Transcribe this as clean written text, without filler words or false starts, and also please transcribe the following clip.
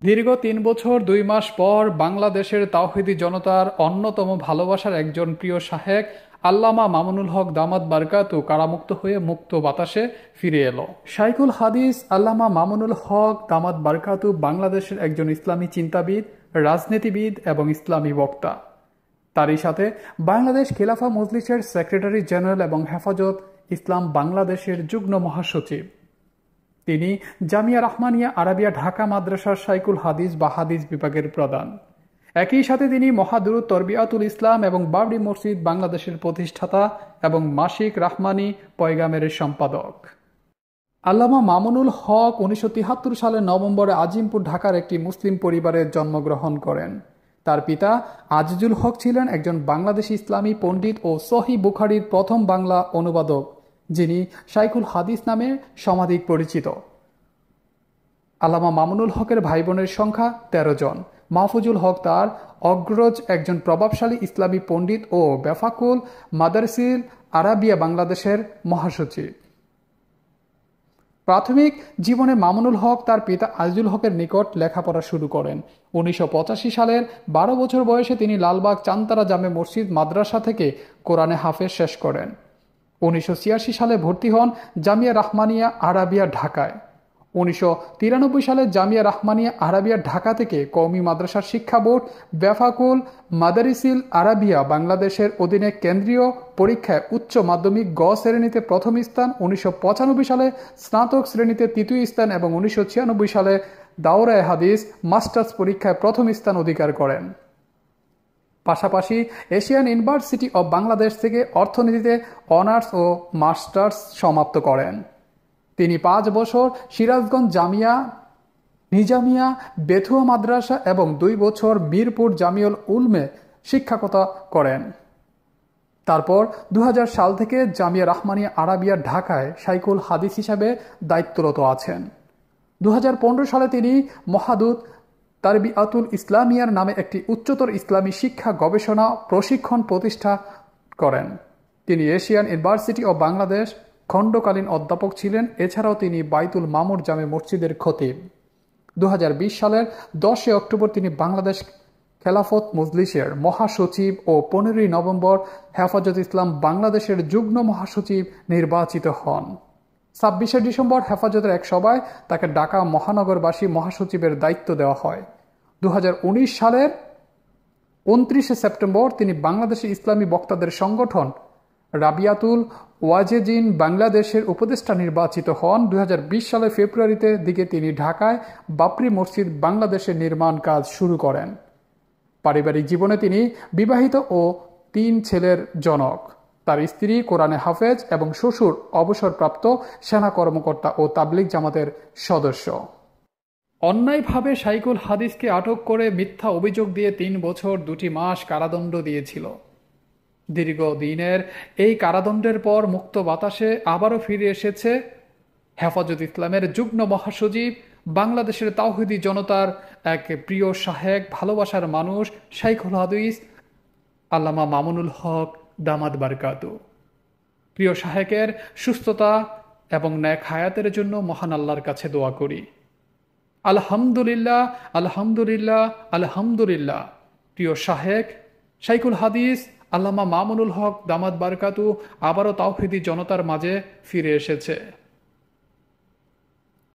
দীর্ঘ ৩ বছর ২ মাস পর বাংলাদেশের তাওহিদি জনতার অন্যতম ভালোবাসার একজন প্রিয় শাহেক আল্লামা মামুনুল হক দামাত বারকাতু কারামুক্ত হয়ে মুক্ত বাতাসে ফিরে এলো। শাইখুল হাদিস আল্লামা মামুনুল হক দামাত বারকাতু বাংলাদেশের একজন ইসলামী চিন্তাবিদ, রাজনীতিবিদ এবং ইসলামী বক্তা। তারই সাথে বাংলাদেশ খিলাফা মজলিসের সেক্রেটারি জেনারেল এবং হেফাজত ইসলাম বাংলাদেশের যুগ্ম মহাসচিব। তিনি জামিয়া রাহমানিয়া আরাবিয়া ঢাকা মাদ্রাসার শাইখুল হাদিস বা হাদিস বিভাগের প্রধান। একই সাথে তিনি মহাদুরুদ তরবিয়াতুল ইসলাম এবং বাবরি মসজিদ বাংলাদেশের প্রতিষ্ঠাতা এবং মাসিক রাহমানি পয়গামের সম্পাদক। আল্লামা মামুনুল হক ১৯৭৩ সালের নভেম্বরে আজিমপুর ঢাকার একটি মুসলিম পরিবারে জন্মগ্রহণ করেন। তার পিতা আজিজুল হক ছিলেন একজন বাংলাদেশি ইসলামী পণ্ডিত ও সহিহ বুখারীর প্রথম বাংলা অনুবাদক, যিনি শাইখুল হাদিস নামে সমাধিক পরিচিত। আল্লামা মামুনুল হকের ভাই বোনের সংখ্যা ১৩ জন। মাহফুজুল হক তার অগ্রজ একজন প্রভাবশালী ইসলামী পণ্ডিত ও বেফাকুল মাদারসিল আরাবিয়া বাংলাদেশের মহাসচিব। প্রাথমিক জীবনে মামুনুল হক তার পিতা আজিজুল হকের নিকট লেখাপড়া শুরু করেন। ১৯৮৫ সালের ১২ বছর বয়সে তিনি লালবাগ চান্তারা জামে মসজিদ মাদ্রাসা থেকে কোরআনে হাফেজ শেষ করেন। ১৯৮৬ সালে ভর্তি হন জামিয়া রাহমানিয়া আরাবিয়া ঢাকায়। ১৯৯৩ সালে জামিয়া রাহমানিয়া আরাবিয়া ঢাকা থেকে কওমি মাদ্রাসার শিক্ষা বোর্ড বেফাকুল মাদারিসিল আরাবিয়া বাংলাদেশের অধীনে কেন্দ্রীয় পরীক্ষায় উচ্চ মাধ্যমিক গ শ্রেণীতে প্রথম স্থান, ১৯৯৫ সালে স্নাতক শ্রেণীতে তৃতীয় স্থান এবং ১৯৯৬ সালে দাওরায়ে হাদিস মাস্টার্স পরীক্ষায় প্রথম স্থান অধিকার করেন। পাশাপাশি এশিয়ান ইউনিভার্সিটি অব বাংলাদেশ থেকে অর্থনীতিতে অনার্স ও মাস্টার্স সমাপ্ত করেন। তিনি ৫ বছর সিরাজগঞ্জ জামিয়া নিজামিয়া বেথুয়া মাদ্রাসা এবং ২ বছর মিরপুর জামিউল উলমে শিক্ষকতা করেন। তারপর ২০০০ সাল থেকে জামিয়া রাহমানিয়া আরাবিয়া ঢাকায় শাইখুল হাদিস হিসাবে দায়িত্বরত আছেন। ২০১৫ সালে তিনি মহাদুত তরবিয়াতুল ইসলামিয়ার নামে একটি উচ্চতর ইসলামী শিক্ষা গবেষণা প্রশিক্ষণ প্রতিষ্ঠা করেন। তিনি এশিয়ান ইউনিভার্সিটি অব বাংলাদেশ খণ্ডকালীন অধ্যাপক ছিলেন। এছাড়াও তিনি বাইতুল মামুর জামে মসজিদের খতিব। ২০২০ সালের ১০ অক্টোবর তিনি বাংলাদেশ খেলাফত মজলিসের মহাসচিব ও ১৫ নভেম্বর হেফাজত ইসলাম বাংলাদেশের যুগ্ম মহাসচিব নির্বাচিত হন। ২৬ ডিসেম্বর হেফাজতের এক সভায় তাকে ঢাকা মহানগরবাসী মহাসচিবের দায়িত্ব দেওয়া হয়। ২০১৯ সালের ২৯ সেপ্টেম্বর তিনি বাংলাদেশের ইসলামী বক্তাদের সংগঠন রাবিয়াতুল ওয়াজেজিন বাংলাদেশের উপদেষ্টা নির্বাচিত হন। ২০২০ সালের ফেব্রুয়ারিতে দিকে তিনি ঢাকায় বাবরি মসজিদ বাংলাদেশের নির্মাণ কাজ শুরু করেন। পারিবারিক জীবনে তিনি বিবাহিত ও ৩ ছেলের জনক। তার স্ত্রী কোরআনে হাফেজ এবং শ্বশুর অবসরপ্রাপ্ত সেনা কর্মকর্তা ও তাবলিগ জামাতের সদস্য। অন্যায়ভাবে শাইখুল হাদিসকে আটক করে মিথ্যা অভিযোগ দিয়ে ৩ বছর ২ মাস কারাদণ্ড দিয়েছিল। দীর্ঘদিনের এই কারাদণ্ডের পর মুক্ত বাতাসে আবারও ফিরে এসেছে হেফাজত ইসলামের যুগ্ম মহাসচিব, বাংলাদেশের তাওহিদি জনতার এক প্রিয় শাহেক, ভালোবাসার মানুষ শাইখুল হাদিস আল্লামা মামুনুল হক দামাত বারকাতু। প্রিয় শাহেকের সুস্থতা এবং নেক হায়াতের জন্য মহান আল্লাহর কাছে দোয়া করি। আলহামদুলিল্লাহ, আলহামদুলিল্লাহ, আলহামদুলিল্লাহ। প্রিয় শাহেক শাইখুল হাদিস আল্লামা মামুনুল হক দামাত বারকাতু আবারও তাওহিদি জনতার মাঝে ফিরে এসেছে।